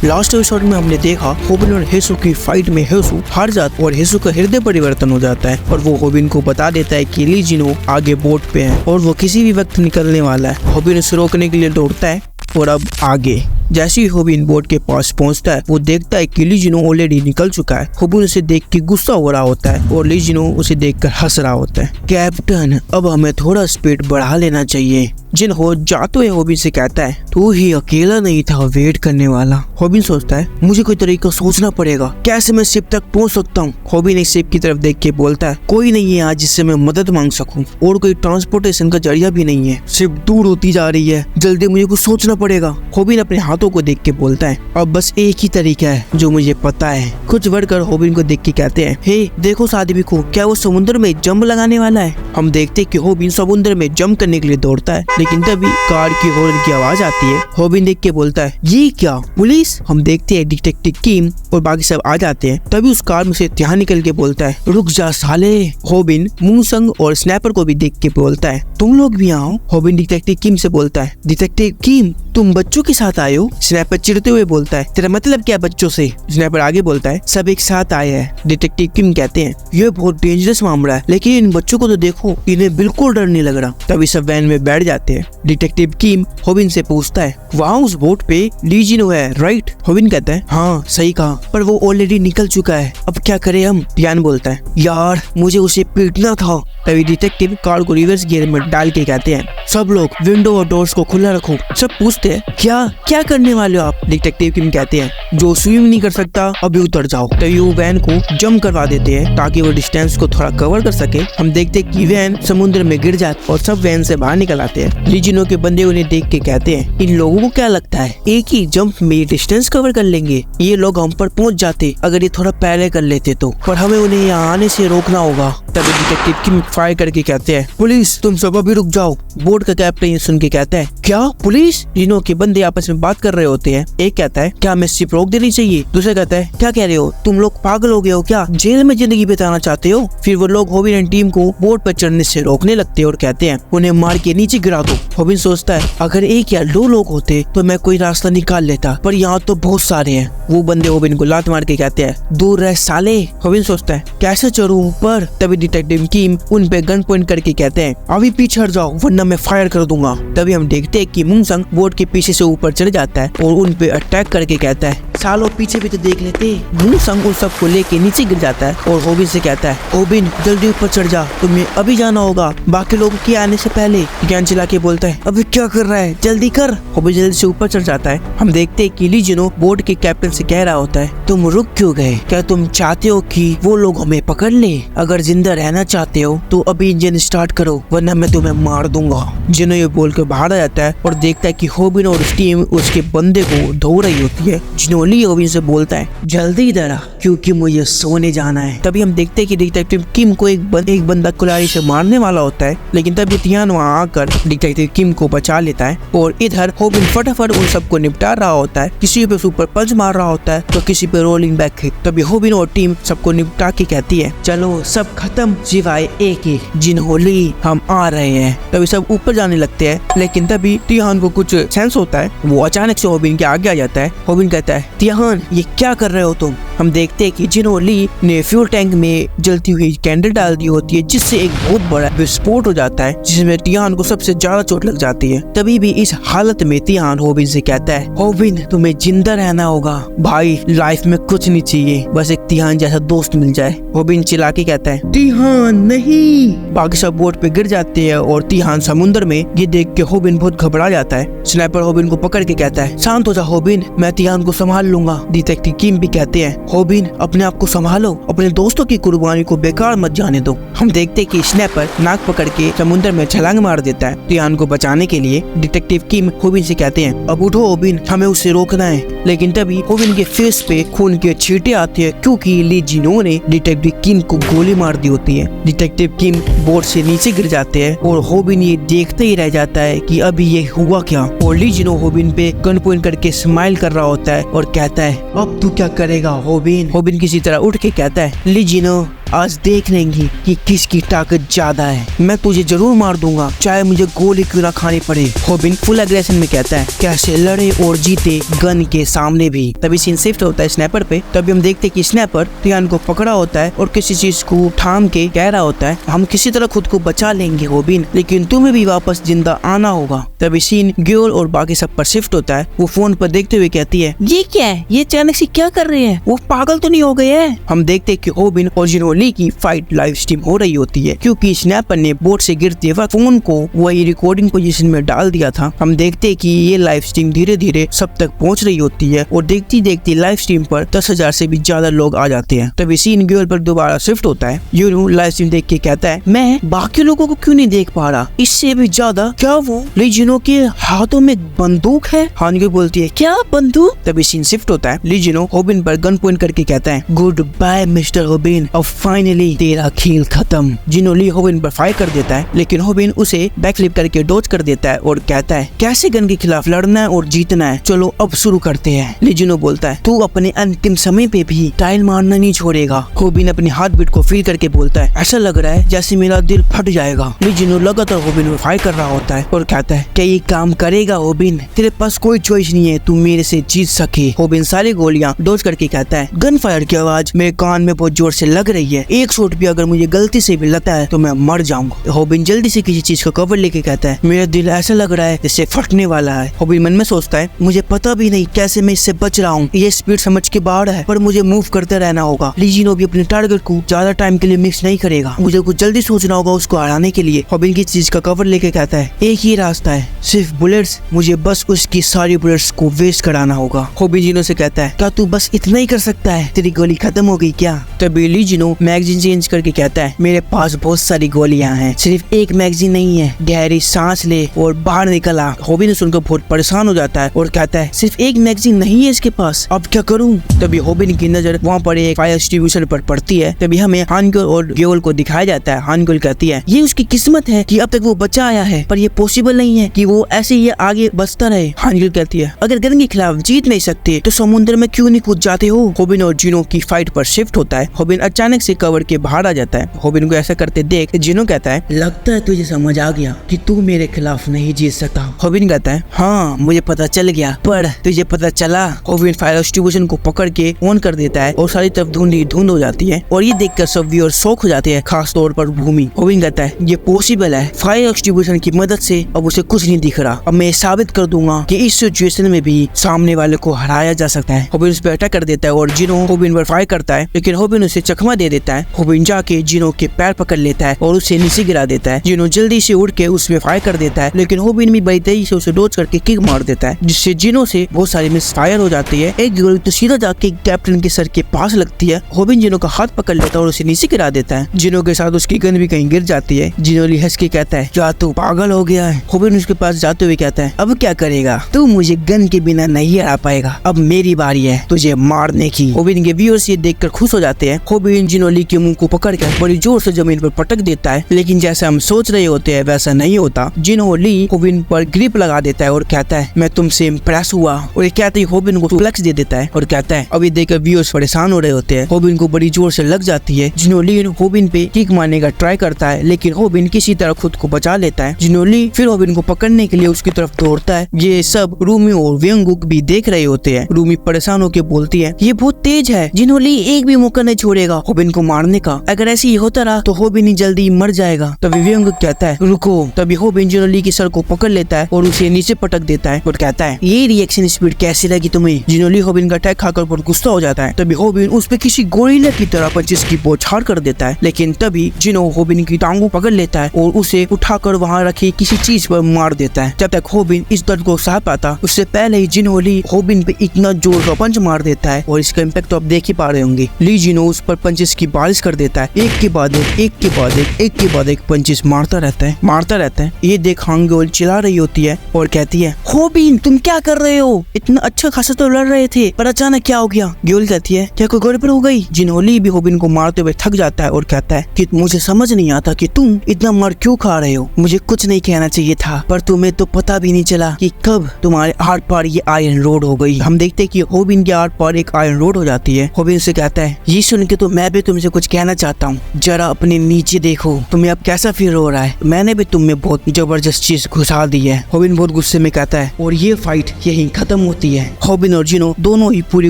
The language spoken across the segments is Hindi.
लास्ट एपिसोड में हमने देखा होबिन और हेसु की फाइट में हेसु हार जाता और हेसु का हृदय परिवर्तन हो जाता है और वो होबिन को बता देता है कि ली जिनो आगे बोट पे है और वो किसी भी वक्त निकलने वाला है। होबिन उसे रोकने के लिए दौड़ता है और अब आगे जैसे ही होबिन बोट के पास पहुंचता है वो देखता है कि ली जिनो ऑलरेडी निकल चुका है। होबिन उसे देख के गुस्सा हो रहा होता है और ली जिनो उसे देखकर हंस रहा होता है। कैप्टन, अब हमें थोड़ा स्पीड बढ़ा लेना चाहिए। जिन हो जाते हुए होबिन से कहता है तू ही अकेला नहीं था वेट करने वाला। होबिन सोचता है मुझे कोई तरीका सोचना पड़ेगा, कैसे मैं शिप तक पहुंच सकता हूँ। होबिन एक शिप की तरफ देख के बोलता है कोई नहीं है आज जिससे मैं मदद मांग सकूं और कोई ट्रांसपोर्टेशन का जरिया भी नहीं है। शिप दूर होती जा रही है, जल्दी मुझे कुछ सोचना पड़ेगा। होबिन अपने हाथों को देख के बोलता है अब बस एक ही तरीका है जो मुझे पता है। कुछ वर्कर होबिन को देख के कहते हैं हे देखो उस आदमी को, क्या वो समुद्र में जंप लगाने वाला है। हम देखते हैं कि होबिन समुद्र में जंप करने के लिए दौड़ता है लेकिन तभी कार की हॉर्न की आवाज आती है। होबिन देख के बोलता है ये क्या, पुलिस। हम देखते हैं डिटेक्टिव किम और बाकी सब आ जाते हैं। तभी उस कार में से त्यान निकल के बोलता है रुक जा साले। होबिन मूसंग और स्नैपर को भी देख के बोलता है तुम लोग भी आओ। होबिन डिटेक्टिव किम से बोलता है डिटेक्टिव किम तुम बच्चों के साथ आए हो। स्नैपर चिढ़ते हुए बोलता है तेरा मतलब क्या बच्चों से। स्नैपर आगे बोलता है सब एक साथ आए हैं। डिटेक्टिव किम कहते हैं ये बहुत डेंजरस मामला है लेकिन इन बच्चों को तो देखो, इन्हें बिल्कुल डर नहीं लग रहा। तभी सब वैन में बैठ जाते हैं। डिटेक्टिव किम होबिन से पूछता है वहाँ उस बोट पे ली जिनो है राइट। होबिन कहता है हाँ सही कहा, पर वो ऑलरेडी निकल चुका है, अब क्या करें हम। टियान बोलता है यार मुझे उसे पीटना था। तभी डिटेक्टिव कार को रिवर्स गियर में डाल के कहते हैं सब लोग विंडो और डोर्स को खुला रखो। सब पूछते हैं क्या क्या करने वाले हो आप। डिटेक्टिव किम कहते हैं जो स्विम नहीं कर सकता अभी उतर जाओ। तभी वो वैन को जंप करवा देते हैं ताकि वो डिस्टेंस को थोड़ा कवर कर सके। हम देखते हैं कि वैन समुद्र में गिर जाती और सब वैन से बाहर निकल आते हैं। ली जिनो के बंदे उन्हें देख के कहते हैं इन लोगों को क्या लगता है एक ही जंप में डिस्टेंस कवर कर लेंगे, ये लोग हम पर पहुंच जाते अगर ये थोड़ा पहले कर लेते तो, पर हमें उन्हें यहाँ आने से रोकना होगा। तभी डिटेक्टिव किम फायर करके कहते हैं पुलिस तुम सब अभी रुक जाओ। बोर्ड का कैप्टन ये सुन के कहता है क्या पुलिस। जिनो के बंदे आपस में बात कर रहे होते हैं। एक कहता है क्या हमें शिप रोक देनी चाहिए। दूसरा कहता है क्या कह रहे हो तुम लोग पागल हो गए हो क्या, जेल में जिंदगी बिताना चाहते हो। फिर वो लोग होबिन एंड टीम को बोट पर चढ़ने से रोकने लगते हैं और कहते हैं उन्हें मार के नीचे गिरा दो। होबिन सोचता है अगर एक या दो लोग होते तो मैं कोई रास्ता निकाल लेता, पर यहाँ तो बहुत सारे हैं। वो बंदे होबिन को लात मार के कहते हैं दूर रह साले। होबिन सोचता है कैसे चढ़ूं ऊपर। तभी डिटेक्टिव किम उन पे गन पॉइंट करके कहते हैं अभी पीछे हट जाओ वरना मैं फायर कर दूंगा। तभी हम देखते हैं कि मूसंग बोट के पीछे से ऊपर चढ़ जाता है और उन पे अटैक करके कहता है सालों पीछे भी तो देख लेते। मूसंग उन सबको लेके नीचे गिर जाता है और होबिन से कहता है होबिन जल्दी ऊपर चढ़ जा, तुम्हें अभी जाना होगा बाकी लोगों के आने से पहले। ज्ञान चिल्ला के बोलता है अभी क्या कर रहा है जल्दी कर। होबिन जल्दी से ऊपर चढ़ जाता है। हम देखते हैं कि ली जिनो बोट के कैप्टन से कह रहा होता है तुम रुक क्यों गए, क्या तुम चाहते हो कि वो लोग हमें पकड़ ले। अगर जिंदा रहना चाहते हो तो अभी इंजन स्टार्ट करो वरना मैं तुम्हें मार दूंगा। जिनो ये बोलकर बाहर आ जाता है और देखता है कि होबिन और टीम उसके बंदे को धो रही होती है। जिनो ली होबिन से बोलता है जल्दी इधर आ क्योंकि मुझे सोने जाना है। तभी हम देखते हैं कि डिटेक्टिव किम को एक बंदा कुल्हाड़ी से मारने वाला होता है लेकिन तभी टियान वहाँ आकर डिटेक्टिव किम को बचा लेता है और इधर होबिन फटाफट उन सबको निपटा रहा होता है। किसी पे सुपर पंच मार रहा होता है तो किसी पे रोलिंग बैक किक। तभी होबिन और टीम सबको निपटा के कहती है चलो सब खत्म सिवाय एक ही जिनो ली, हम आ रहे हैं। तभी सब ऊपर जाने लगते हैं लेकिन तभी टियान को कुछ सेंस होता है। वो अचानक से होबिन के आगे आ जाता है। होबिन कहता है टियान ये क्या कर रहे हो तुम। हम देखते हैं कि जिनो ली ने फ्यूल टैंक में जलती हुई कैंडल डाल दी होती है जिससे एक बहुत बड़ा विस्फोट हो जाता है जिसमें टियान को सबसे ज्यादा चोट लग जाती है। तभी भी इस हालत में टियान होबिन से कहता है होबिन तुम्हें जिंदा रहना होगा भाई, लाइफ में कुछ नहीं चाहिए बस एक टियान जैसा दोस्त मिल जाए। होबिन चिल्ला के कहता है टियान नहीं। बाकी सब बोट पे गिर जाते हैं और टियान समुद्र में। ये देख के होबिन बहुत घबरा जाता है। स्नाइपर होबिन को पकड़ के कहता है शांत हो जा होबिन, मैं टियान को संभाल लूंगा। डिटेक्टिव किम भी कहते हैं होबिन अपने आप को संभालो, अपने दोस्तों की कुर्बानी को बेकार मत जाने दो। हम देखते हैं कि स्नैपर नाक पकड़ के समुद्र में छलांग मार देता है टियान को बचाने के लिए। डिटेक्टिव किम होबिन से कहते हैं अब उठो होबिन, हमें उससे रोकना है। लेकिन तभी होबिन के फेस पे खून के छींटे आते हैं क्योंकि ली जिनो ने डिटेक्टिव किम को गोली मार दी होती है। डिटेक्टिव किम बोट से नीचे गिर जाते हैं और होबिन ये देखते ही रह जाता है कि अभी ये हुआ क्या। और ली जिनो होबिन पे गन पॉइंट करके स्माइल कर रहा होता है और कहता है अब तू क्या करेगा होबिन। होबिन किसी तरह उठ के कहता है ली जिनो आज देख लेंगे कि किसकी ताकत ज्यादा है। मैं तुझे जरूर मार दूंगा, चाहे मुझे गोली क्यों ना खानी पड़े। रॉबिन फुल एग्रेशन में कहता है कैसे लड़े और जीते गन के सामने भी। तभी सीन शिफ्ट होता है स्नैपर पे। तभी हम देखते हैं कि स्नैपर रियान को पकड़ा होता है और किसी चीज को थाम के कह रहा होता है हम किसी तरह खुद को बचा लेंगे रॉबिन, लेकिन तुम्हें भी वापस जिंदा आना होगा। तभी सीन ग्योल और बाकी सब पर शिफ्ट होता है। वो फोन पर देखते हुए कहती है ये क्या है, ये अचानक से क्या कर रहे हैं, वो पागल तो नहीं हो गए हैं। हम देखते हैं कि रॉबिन और जिनो ली की फाइट लाइव स्ट्रीम हो रही होती है क्योंकि स्नैपर ने बोट से गिरते वक्त फोन को वही रिकॉर्डिंग पोजीशन में डाल दिया था। हम देखते हैं कि ये लाइव स्ट्रीम धीरे धीरे सब तक पहुंच रही होती है और देखती देखती लाइव स्ट्रीम पर 10,000 से भी ज्यादा लोग आ जाते हैं। तभी सीन ग्योल पर दोबारा शिफ्ट होता है। यूनू लाइव स्ट्रीम देख के कहता है मैं बाकी लोगों को क्यों नहीं देख पा रहा, इससे भी ज्यादा क्या वो लीजिनो के हाथों में बंदूक है। हानग्यो बोलती है क्या बंदूक। तभी सीन शिफ्ट होता है। लीजिनो रॉबिन पर गन पॉइंट करके कहता है गुड बाय मिस्टर रॉबिन, अब फाइनली तेरा खेल खत्म। जिनो ली रॉबिन पर फायर कर देता है लेकिन रॉबिन उसे बैकफ्लिप करके डॉज कर देता है और कहता है कैसे गन के खिलाफ लड़ना है और जीतना है, चलो अब शुरू करते हैं। लीजिनो बोलता है तू अपने अंतिम समय पे भी टाइल मारना नहीं छोड़ेगा। रॉबिन अपनी हार्ट बीट को फील करके बोलता है ऐसा लग रहा है जैसे मेरा दिल फट जाएगा। लीजिनो लगातार रॉबिन पर फायर कर रहा होता है और कहता है क्या ये काम करेगा रॉबिन, तेरे पास कोई चॉइस नहीं है, तू मेरे से जीत सके। रॉबिन सारी गोलियां डॉज करके कहता है गन फायर की आवाज मेरे कान में बहुत जोर से लग रही है, एक शॉट भी अगर मुझे गलती से भी लगता है तो मैं मर जाऊंगा। रॉबिन जल्दी से किसी चीज का कवर लेके कहता है मेरा दिल ऐसा लग रहा है जैसे फटने वाला है। रॉबिन मन में सोचता है मुझे पता भी नहीं कैसे मैं इससे बच रहा हूँ, ये स्पीड समझ के बाहर है पर मुझे मूव करते रहना होगा। लीजिनो भी अपने टारगेट को ज्यादा टाइम के लिए मिक्स नहीं करेगा, मुझे कुछ जल्दी सोचना होगा उसको हराने के लिए। रॉबिन की चीज का कवर लेके कहता है एक ही रास्ता है, सिर्फ बुलेट्स, मुझे बस उसकी सारी बुलेट्स को वेस्ट कराना होगा। रॉबिन जिनो से कहता है क्या तू बस इतना ही कर सकता है, तेरी गोली खत्म हो गई क्या। तभी लीजिनो मैगजीन चेंज करके कहता है मेरे पास बहुत सारी गोलियां हैं, सिर्फ एक मैगजीन नहीं है, गहरी सांस ले और बाहर निकल आ। रॉबिन सुनकर बहुत परेशान हो जाता है और कहता है सिर्फ एक मैगजीन नहीं है इसके पास, अब क्या करूं। तभी रॉबिन की नजर वहाँ पर एक फायर एक्सटिंग्विशर पर पड़ती है। तभी हमें हानग्यो और ग्योल को दिखाया जाता है। हानग्यो कहती है ये उसकी किस्मत है कि अब तक वो बचा आया है, पर ये पॉसिबल नहीं है कि वो ऐसे ही आगे बचता रहे। हानग्यो कहती है अगर गन के खिलाफ जीत नहीं सकते तो समुद्र में क्यों नहीं कूद जाते हो। रॉबिन और जिनो की फाइट पर शिफ्ट होता है। रॉबिन अचानक से कवर के बाहर आ जाता है। रॉबिन को ऐसा करते देख जिनो कहता है लगता है तुझे समझ आ गया कि तू मेरे खिलाफ नहीं जीत सकता। रॉबिन कहता है हाँ मुझे पता चल गया, पर तुझे पता चला। रॉबिन फायर एक्सटिंग्विशर को पकड़ के ऑन कर देता है और सारी तरफ धुंध हो जाती है और ये देखकर सब व्यूअर शॉक हो जाते हैं, खास तौर पर भूमि। रॉबिन कहता है ये पॉसिबल है, फायर एक्सटिंग्विशर की मदद से अब उसे कुछ नहीं दिख रहा, अब मैं साबित कर दूंगा कि इस सिचुएशन में भी सामने वाले को हराया जा सकता है। रॉबिन उस पर अटैक कर देता है और जिनो रॉबिन पर फायर करता है लेकिन रॉबिन उसे चकमा दे देता है। रॉबिन जाके जिनो के पैर पकड़ लेता है और उसे नीचे गिरा देता है। जिनो जल्दी से उड़ के उसमें फायर कर देता है लेकिन रॉबिन भी बड़ी तेजी से उसे डॉज करके किक मार देता है जिससे जिनो से बहुत सारी मिस फायर हो जाती है। एक गोली तो सीधा जाके कैप्टन के सर के पास लगती है। रॉबिन जिनो का हाथ पकड़ लेता है और उसे नीचे गिरा देता है। जिनो के साथ उसकी गन भी कहीं गिर जाती है। जिनो हंस के कहता है क्या तू पागल हो गया है। रॉबिन उसके पास जाते हुए कहता है अब क्या करेगा, तू मुझे गन के बिना नहीं हरा पाएगा, अब मेरी बारी है तुझे मारने की। रॉबिन के व्यूअर्स ये देखकर खुश हो जाते हैं। रॉबिन जिनो ली के मुंह को पकड़कर बड़ी जोर से जमीन पर पटक देता है लेकिन जैसा हम सोच रहे होते हैं वैसा नहीं होता। जिनो ली रॉबिन पर ग्रिप लगा देता है और कहता है मैं तुमसे इम्प्रेस हुआ, और ये कहते ही रॉबिन को फ्लेक्स दे देता है और कहता है अभी देखकर व्यूअर्स परेशान हो रहे होते हैं। रॉबिन को बड़ी जोर से लग जाती है। जिनो ली रॉबिन पे किक मारने का ट्राई करता है लेकिन रॉबिन किसी तरह खुद को बचा लेता है। जिनो ली फिर रॉबिन को पकड़ने के लिए उसकी तरफ दौड़ता है। ये सब रूमी और व्यंगुक भी देख रहे होते हैं। रूमी परेशान होकर बोलती है ये बहुत तेज है, जिनो ली एक भी मौका नहीं छोड़ेगा रॉबिन को मारने का, अगर ऐसे ही होता रहा तो रॉबिन ही जल्दी मर जाएगा। तभी व्यंगुक कहता है रुको। तभी रॉबिन जिनो ली के सर को पकड़ लेता है और उसे नीचे पटक देता है और कहता है ये रिएक्शन स्पीड कैसी लगी तुम्हें। जिनो ली रॉबिन का अटैक खाकर बहुत गुस्सा हो जाता है। तभी रॉबिन उस पे किसी गोरिल्ला की तरह पंचेस की बौछार कर देता है लेकिन तभी जिनो रॉबिन की टांगों पकड़ लेता है और उसे उठाकर वहाँ रखी किसी चीज पर मार देता है। जब तक रॉबिन इस दर्द को सह पाता उससे पहले ही जिनो ली रॉबिन पे इतना जोर का पंच मार देता है और इसका इम्पैक्ट तो आप देख ही पा रहे होंगे। ली जिनो उस पर पंचेस की बारिश कर देता है, एक के बाद एक, एक के बाद एक, एक के बाद एक पंचेस मारता रहता है। ये देख हांग्यो चिल्ला रही होती है और कहती है रॉबिन तुम क्या कर रहे हो, इतना अच्छा खासा तो लड़ रहे थे पर अचानक क्या हो गया। ग्योल कहती है क्या कोई गड़बड़ हो गई। जिनो ली भी रॉबिन को मारते हुए थक जाता है और कहता है कि मुझे समझ नहीं आता कि तुम इतना मार क्यों खा रहे हो, मुझे कुछ नहीं कहना चाहिए था पर तुम्हें तो पता भी नहीं चला कि कब तुम्हारे आर पार ये आयरन रोड हो गई। हम देखते हैं कि रॉबिन के आर पार एक आयरन रोड हो जाती है। रॉबिन से कहता है ये सुन के तो मैं भी तुम तुमसे कुछ कहना चाहता हूँ, जरा अपने नीचे देखो, तुम्हें अब कैसा फील हो रहा है? मैंने भी तुम में बहुत जबरदस्त चीज घुसा दी है। रॉबिन बहुत गुस्से में कहता है और ये फाइट यहीं खत्म होती है। रॉबिन और जिनो दोनों ही पूरे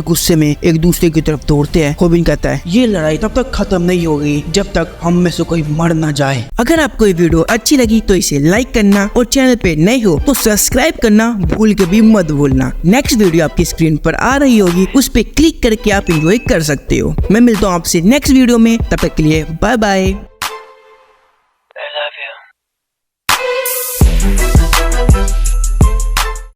गुस्से में एक दूसरे की तरफ दौड़ते हैं। रॉबिन कहता है ये लड़ाई तब तक खत्म नहीं होगी जब तक हम में से कोई मर ना जाए। अगर आपको ये वीडियो अच्छी लगी तो इसे लाइक करना और चैनल पे नए हो तो सब्सक्राइब करना भूल के भी मत भूलना। नेक्स्ट वीडियो आपकी स्क्रीन पर आ रही होगी, उस पे क्लिक करके आप एंजॉय कर सकते हो। मैं मिलता हूँ आपसे नेक्स्ट वीडियो में, तब तक के लिए बाय बाय।